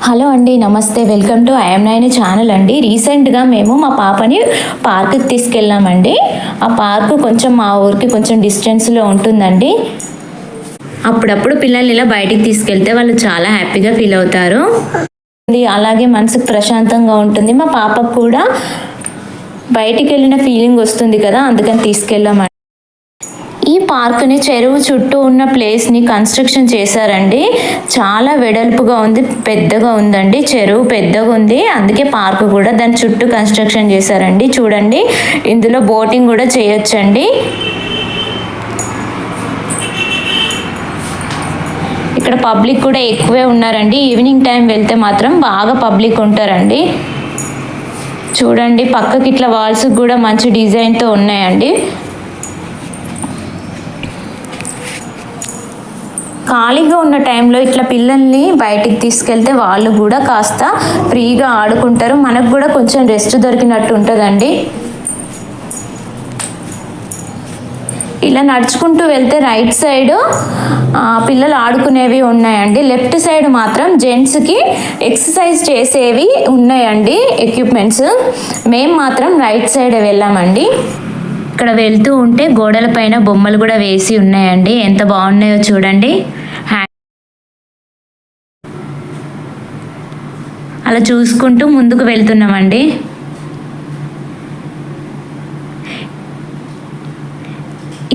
Hello అండి, నమస్తే. Welcome to I'm nine channel అండి. రీసెంట్గా మేము మా పాపని పార్క్కి తీసుకెళ్ళామండి. ఆ పార్క్ కొంచెం మా ఊరికి కొంచెం డిస్టెన్స్లో ఉంటుందండి. అప్పుడప్పుడు పిల్లల్ని ఇలా బయటికి తీసుకెళ్తే వాళ్ళు చాలా హ్యాపీగా ఫీల్ అవుతారు. అలాగే మనసుకు ప్రశాంతంగా ఉంటుంది. మా పాపకు కూడా బయటికి వెళ్ళిన ఫీలింగ్ వస్తుంది కదా, అందుకని తీసుకెళ్ళామండి. ఈ పార్క్ని చెరువు చుట్టూ ఉన్న ప్లేస్ని కన్స్ట్రక్షన్ చేశారండి. చాలా వెడల్పుగా ఉంది, పెద్దగా ఉందండి. చెరువు పెద్దగా ఉంది, అందుకే పార్క్ కూడా దాని చుట్టూ కన్స్ట్రక్షన్ చేశారండి. చూడండి, ఇందులో బోటింగ్ కూడా చేయొచ్చండి. ఇక్కడ పబ్లిక్ కూడా ఎక్కువే ఉన్నారండి. ఈవినింగ్ టైం వెళ్తే మాత్రం బాగా పబ్లిక్ ఉంటారండి. చూడండి, పక్కకి ఇట్లా వాల్స్ కూడా మంచి డిజైన్తో ఉన్నాయండి. ఖాళీగా ఉన్న టైంలో ఇట్లా పిల్లల్ని బయటికి తీసుకెళ్తే వాళ్ళు కూడా కాస్త ఫ్రీగా ఆడుకుంటారు. మనకు కూడా కొంచెం రెస్ట్ దొరికినట్టు ఉంటుందండి. ఇలా నడుచుకుంటూ వెళ్తే రైట్ సైడ్ పిల్లలు ఆడుకునేవి ఉన్నాయండి. లెఫ్ట్ సైడ్ మాత్రం జెంట్స్కి ఎక్సర్సైజ్ చేసేవి ఉన్నాయండి ఎక్విప్మెంట్స్. మేము మాత్రం రైట్ సైడ్ వెళ్ళామండి. ఇక్కడ వెళ్తూ ఉంటే గోడల పైన బొమ్మలు కూడా వేసి ఉన్నాయండి. ఎంత బాగున్నాయో చూడండి. అలా చూసుకుంటూ ముందుకు వెళ్తున్నామండి.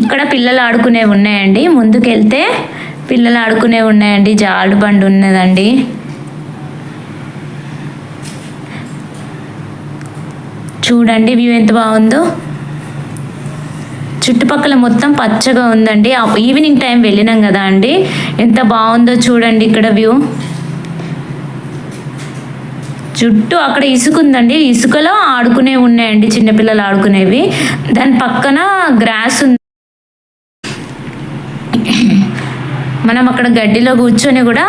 ఇక్కడ పిల్లలు ఆడుకునేవి ఉన్నాయండి. ముందుకు వెళ్తే పిల్లలు ఆడుకునేవి ఉన్నాయండి. జారుడు బండి ఉన్నదండి. చూడండి వ్యూ ఎంత బాగుందో. చుట్టుపక్కల మొత్తం పచ్చగా ఉందండి. ఈవినింగ్ టైం వెళ్ళినాం కదా అండి, ఎంత బాగుందో చూడండి. ఇక్కడ వ్యూ చుట్టూ అక్కడ ఇసుక ఉందండి. ఇసుకలో ఆడుకునేవి ఉన్నాయండి, చిన్నపిల్లలు ఆడుకునేవి. దాని పక్కన గ్రాస్ ఉంది. మనం అక్కడ గడ్డిలో కూర్చొని కూడా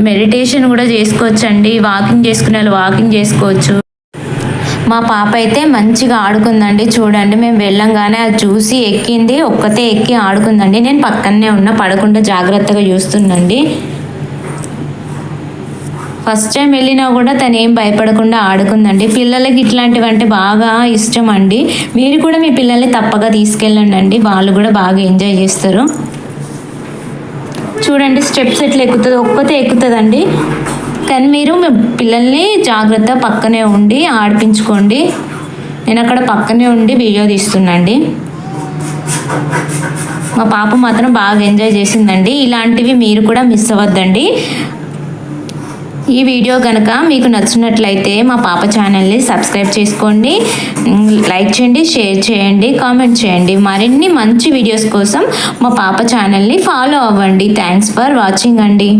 మెడిటేషన్ కూడా చేసుకోవచ్చండి. వాకింగ్ చేసుకునే వాళ్ళు వాకింగ్ చేసుకోవచ్చు. మా పాప అయితే మంచిగా ఆడుకుందండి. చూడండి, మేము వెళ్ళంగానే అది చూసి ఎక్కింది. ఒక్కతే ఎక్కి ఆడుకుందండి. నేను పక్కనే ఉన్న, పడకుండా జాగ్రత్తగా చూస్తుందండి. ఫస్ట్ టైం వెళ్ళినా కూడా తను ఏం భయపడకుండా ఆడుకుందండి. పిల్లలకి ఇట్లాంటివంటే బాగా ఇష్టం అండి. మీరు కూడా మీ పిల్లల్ని తప్పగా తీసుకెళ్ళండి, వాళ్ళు కూడా బాగా ఎంజాయ్ చేస్తారు. చూడండి, స్టెప్స్ ఎట్లా ఎక్కుతుందో. ఒక్కతే ఎక్కుతుందండి. కానీ మీరు మీ పిల్లల్ని జాగ్రత్త పక్కనే ఉండి ఆడిపించుకోండి. నేను అక్కడ పక్కనే ఉండి వీడియో తీస్తున్నాండి. మా పాప మాత్రం బాగా ఎంజాయ్ చేసిందండి. ఇలాంటివి మీరు కూడా మిస్ అవ్వద్దండి. ఈ వీడియో కనుక మీకు నచ్చినట్లయితే మా పాప ఛానల్ని సబ్స్క్రైబ్ చేసుకోండి, లైక్ చేయండి, షేర్ చేయండి, కామెంట్ చేయండి. మరిన్ని మంచి వీడియోస్ కోసం మా పాప ఛానల్ని ఫాలో అవ్వండి. థ్యాంక్స్ ఫర్ వాచింగ్ అండి.